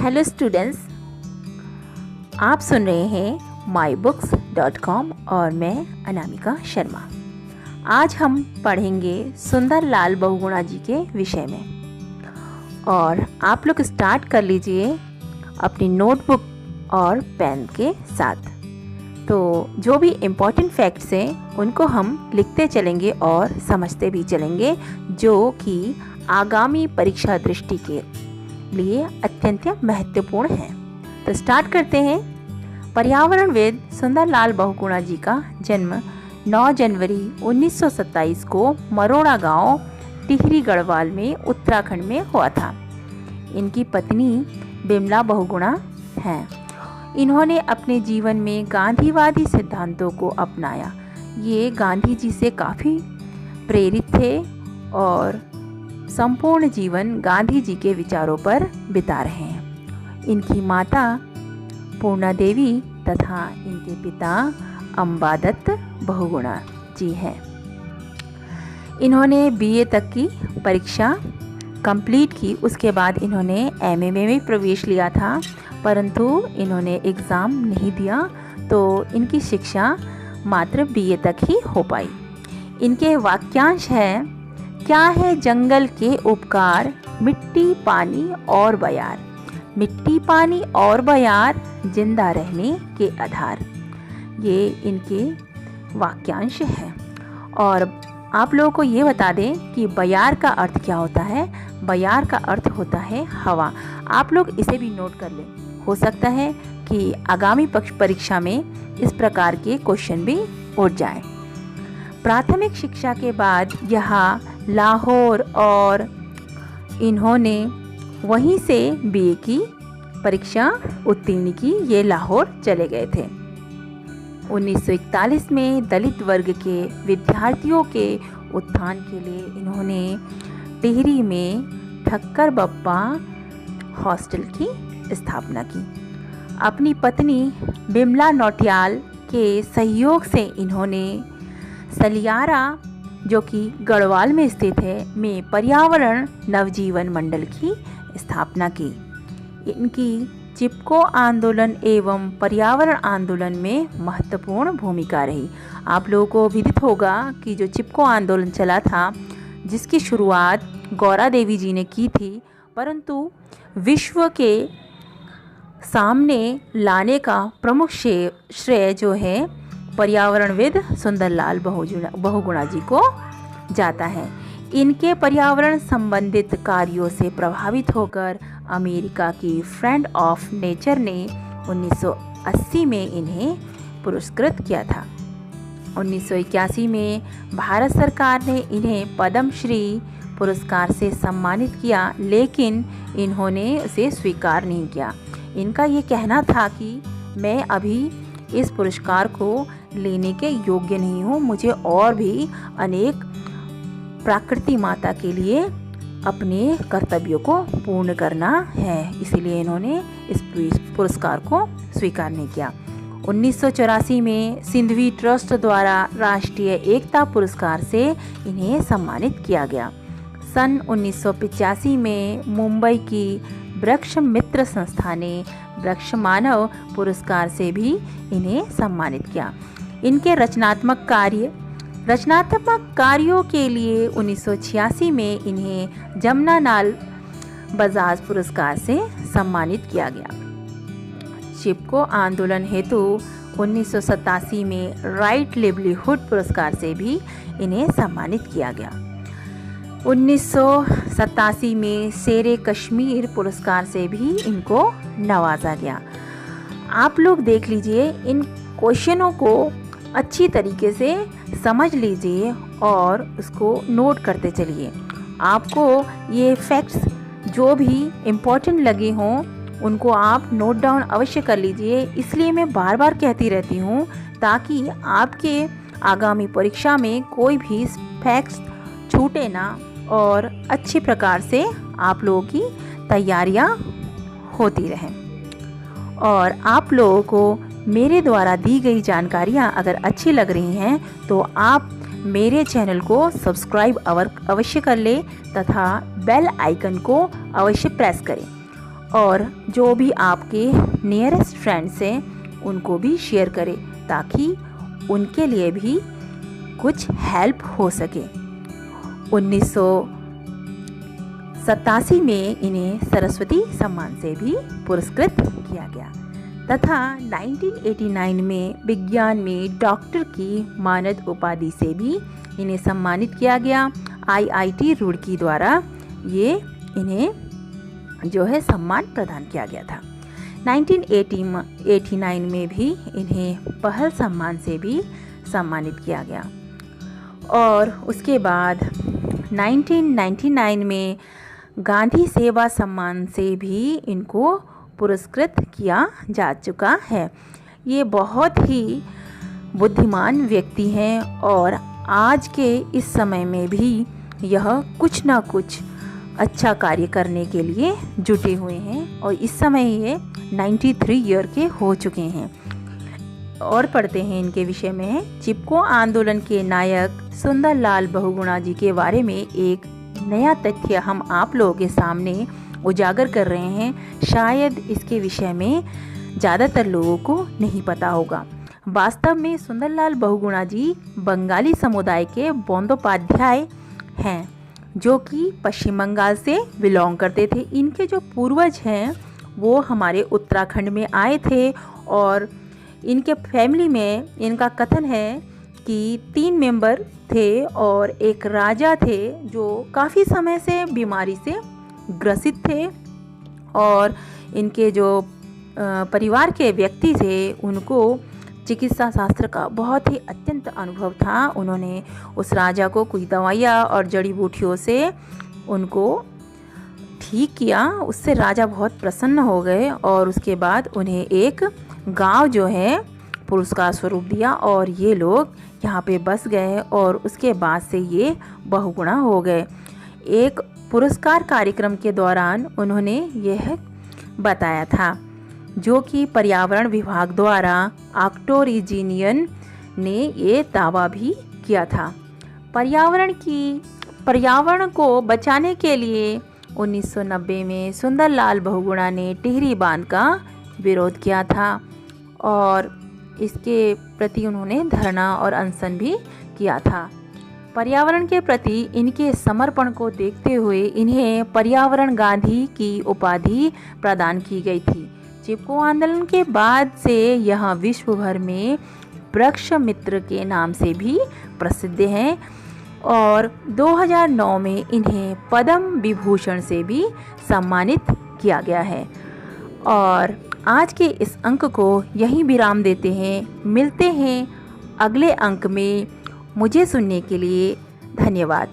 Hello students, आप सुन रहे हैं mybooks.com और मैं अनामिका शर्मा। आज हम पढ़ेंगे सुंदर लाल बहुगुणा जी के विषय में। और आप लोग स्टार्ट कर लीजिए अपनी नोटबुक और पेन के साथ। तो जो भी इम्पोर्टेंट फैक्ट्स हैं उनको हम लिखते चलेंगे और समझते भी चलेंगे, जो कि आगामी परीक्षा दृष्टि के लिए अत्यंत महत्वपूर्ण है। तो स्टार्ट करते हैं। पर्यावरणविद सुंदर लाल बहुगुणा जी का जन्म 9 जनवरी 1927 को मरोड़ा गांव टिहरी गढ़वाल में उत्तराखंड में हुआ था। इनकी पत्नी बिमला बहुगुणा हैं। इन्होंने अपने जीवन में गांधीवादी सिद्धांतों को अपनाया। ये गांधी जी से काफ़ी प्रेरित थे और संपूर्ण जीवन गांधी जी के विचारों पर बिता रहे हैं। इनकी माता पूर्णा देवी तथा इनके पिता अंबादत्त बहुगुणा जी हैं। इन्होंने बीए तक की परीक्षा कंप्लीट की। उसके बाद इन्होंने एमए में भी प्रवेश लिया था, परंतु इन्होंने एग्ज़ाम नहीं दिया, तो इनकी शिक्षा मात्र बीए तक ही हो पाई। इनके वाक्यांश हैं, क्या है जंगल के उपकार, मिट्टी पानी और बयार, मिट्टी पानी और बयार जिंदा रहने के आधार। ये इनके वाक्यांश हैं। और आप लोगों को ये बता दें कि बयार का अर्थ क्या होता है। बयार का अर्थ होता है हवा। आप लोग इसे भी नोट कर लें, हो सकता है कि आगामी परीक्षा में इस प्रकार के क्वेश्चन भी उठ जाएं। प्राथमिक शिक्षा के बाद यहाँ लाहौर और इन्होंने वहीं से बीए की परीक्षा उत्तीर्ण की। ये लाहौर चले गए थे। 1941 में दलित वर्ग के विद्यार्थियों के उत्थान के लिए इन्होंने टिहरी में ठक्कर बप्पा हॉस्टल की स्थापना की। अपनी पत्नी बिमला नौटियाल के सहयोग से इन्होंने सलियारा, जो कि गढ़वाल में स्थित है, में पर्यावरण नवजीवन मंडल की स्थापना की। इनकी चिपको आंदोलन एवं पर्यावरण आंदोलन में महत्वपूर्ण भूमिका रही। आप लोगों को विदित होगा कि जो चिपको आंदोलन चला था, जिसकी शुरुआत गौरा देवी जी ने की थी, परंतु विश्व के सामने लाने का प्रमुख श्रेय जो है पर्यावरणविद सुंदरलाल बहुगुणा जी को जाता है। इनके पर्यावरण संबंधित कार्यों से प्रभावित होकर अमेरिका की फ्रेंड ऑफ नेचर ने 1980 में इन्हें पुरस्कृत किया था। 1981 में भारत सरकार ने इन्हें पद्मश्री पुरस्कार से सम्मानित किया, लेकिन इन्होंने उसे स्वीकार नहीं किया। इनका ये कहना था कि मैं अभी इस पुरस्कार को लेने के योग्य नहीं हूँ, मुझे और भी अनेक प्रकृति माता के लिए अपने कर्तव्यों को पूर्ण करना है, इसीलिए इन्होंने इस पुरस्कार को स्वीकार नहीं किया। 1984 में सिंधवी ट्रस्ट द्वारा राष्ट्रीय एकता पुरस्कार से इन्हें सम्मानित किया गया। सन 1985 में मुंबई की वृक्ष मित्र संस्था ने वृक्ष मानव पुरस्कार से भी इन्हें सम्मानित किया। इनके रचनात्मक कार्यों के लिए 1986 में इन्हें जमनालाल बजाज पुरस्कार से सम्मानित किया गया। चिपको आंदोलन हेतु 1987 में राइट लिवलीहुड पुरस्कार से भी इन्हें सम्मानित किया गया। 1987 में शेरे कश्मीर पुरस्कार से भी इनको नवाजा गया। आप लोग देख लीजिए, इन क्वेश्चनों को अच्छी तरीके से समझ लीजिए और उसको नोट करते चलिए। आपको ये फैक्ट्स जो भी इम्पोर्टेंट लगे हों उनको आप नोट डाउन अवश्य कर लीजिए। इसलिए मैं बार बार कहती रहती हूँ, ताकि आपके आगामी परीक्षा में कोई भी फैक्ट्स छूटे ना और अच्छी प्रकार से आप लोगों की तैयारियाँ होती रहें। और आप लोगों को मेरे द्वारा दी गई जानकारियाँ अगर अच्छी लग रही हैं तो आप मेरे चैनल को सब्सक्राइब अवश्य कर लें तथा बेल आइकन को अवश्य प्रेस करें। और जो भी आपके नियरेस्ट फ्रेंड्स हैं उनको भी शेयर करें ताकि उनके लिए भी कुछ हेल्प हो सके। 1987 में इन्हें सरस्वती सम्मान से भी पुरस्कृत किया गया तथा 1989 में विज्ञान में डॉक्टर की मानद उपाधि से भी इन्हें सम्मानित किया गया। IIT रुड़की द्वारा ये इन्हें जो है सम्मान प्रदान किया गया था। 1989 में भी इन्हें पहल सम्मान से भी सम्मानित किया गया और उसके बाद 1999 में गांधी सेवा सम्मान से भी इनको पुरस्कृत किया जा चुका है। ये बहुत ही बुद्धिमान व्यक्ति हैं और आज के इस समय में भी यह कुछ ना कुछ अच्छा कार्य करने के लिए जुटे हुए हैं और इस समय ये 93 ईयर के हो चुके हैं। और पढ़ते हैं इनके विषय में। चिपको आंदोलन के नायक सुंदरलाल बहुगुणा जी के बारे में एक नया तथ्य हम आप लोगों के सामने उजागर कर रहे हैं। शायद इसके विषय में ज़्यादातर लोगों को नहीं पता होगा। वास्तव में सुंदरलाल बहुगुणा जी बंगाली समुदाय के बंदोपाध्याय हैं जो कि पश्चिम बंगाल से बिलोंग करते थे। इनके जो पूर्वज हैं वो हमारे उत्तराखंड में आए थे और इनके फैमिली में इनका कथन है कि 3 मेंबर थे और एक राजा थे जो काफ़ी समय से बीमारी से ग्रसित थे और इनके जो परिवार के व्यक्ति थे उनको चिकित्सा शास्त्र का बहुत ही अत्यंत अनुभव था। उन्होंने उस राजा को कुछ दवाइयाँ और जड़ी बूटियों से उनको ठीक किया। उससे राजा बहुत प्रसन्न हो गए और उसके बाद उन्हें एक गांव जो है पुरस्कार स्वरूप दिया और ये लोग यहाँ पे बस गए और उसके बाद से ये बहुगुणा हो गए। एक पुरस्कार कार्यक्रम के दौरान उन्होंने यह बताया था जो कि पर्यावरण विभाग द्वारा ऑक्टोरिजिनियन ने ये दावा भी किया था। पर्यावरण को बचाने के लिए 1990 में सुंदरलाल बहुगुणा ने टिहरी बांध का विरोध किया था और इसके प्रति उन्होंने धरना और अनशन भी किया था। पर्यावरण के प्रति इनके समर्पण को देखते हुए इन्हें पर्यावरण गांधी की उपाधि प्रदान की गई थी। चिपको आंदोलन के बाद से यह विश्व भर में वृक्ष मित्र के नाम से भी प्रसिद्ध हैं और 2009 में इन्हें पद्म विभूषण से भी सम्मानित किया गया है। और आज के इस अंक को यहीं विराम देते हैं। मिलते हैं अगले अंक में। मुझे सुनने के लिए धन्यवाद।